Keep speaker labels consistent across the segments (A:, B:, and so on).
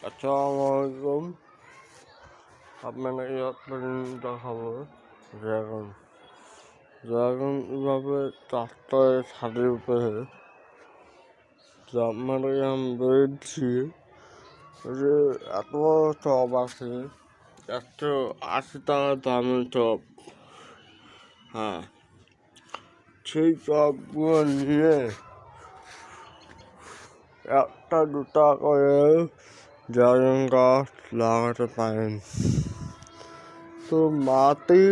A: আসসালামু আলাইকুম। আপনাকে দেখাবো ড্রাগন এভাবে ট্রাক্টরের ছাদের উপরে আপনাকে আমি বেরোচ্ছি যে এত বড় টব আছে 180 টাকা দামের টব। হ্যাঁ, সেই টবগুলো নিয়ে একটা দুটা করে ড্রাগন গাছ লাগাতে পারেন। তো মাটি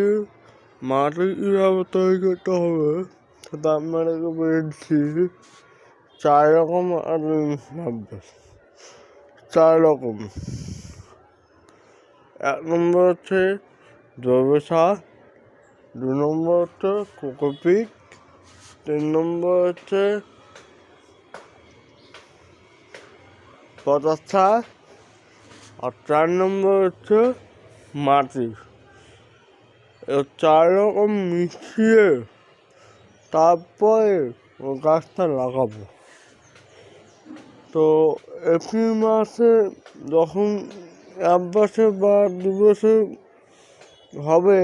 A: কীভাবে তৈরি করতে হবে সেটা আপনাদেরকে বলছি। 4 রকম লাগবে, 4 রকম। 1 নম্বর হচ্ছে জৈব সার, 2 নম্বর হচ্ছে কোকোপিট, 3 নম্বর হচ্ছে পটাশ সার, আর 4 নম্বর হচ্ছে মাটি। 4 রকম মিশিয়ে তারপরে ও গাছটা লাগাবো। তো এপ্রিল মাসে যখন 1 বছর বা 2 বছর হবে,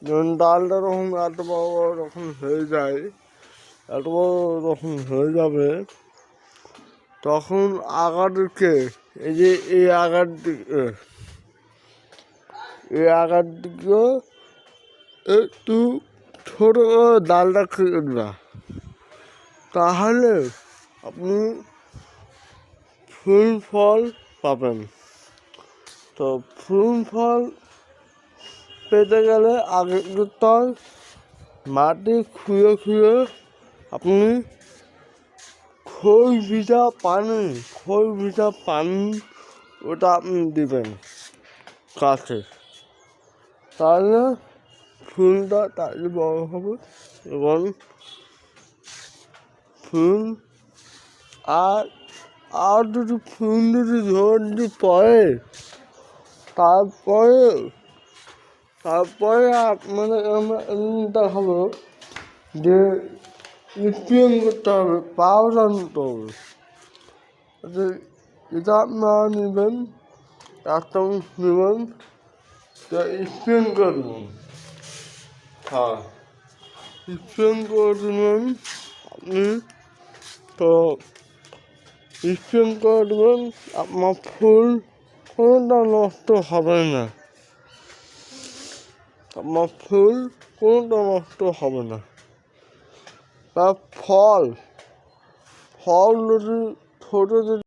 A: যখন ডালটা যখন এত বড় বড় যখন হয়ে যায়, এত বড় যখন হয়ে যাবে, তখন আগারকে এই আগার দিকে একটু ছোট ডালটা কেটে দেওয়া, তাহলে আপনি ফুল ফল পাবেন। তো ফুল ফল পেতে গেলে আগে তার মাটি খুঁড়ে আপনি খই ভিজা পানি ওটা আপনি দিবেন গাছে, তাহলে ফুলটা তাড়াতাড়ি বড় হবে এবং ফুল আর যদি ফুল যদি পড়ে, তারপরে আপনাদের আমরা দেখাবো যে স্প্রে করতে হবে, পাউডার নিতে হবে। এটা আপনারা নেবেন, 1 চামচ নেবেন, স্প্রে করে দেবেন। হ্যাঁ, স্প্রে করে দেবেন আপনি। তো স্প্রে করে দেবেন, আপনার ফুল কোনোটা নষ্ট হবে না, আপনার ফুল কোনোটা নষ্ট হবে না। তার ফল যদি ছোটো যদি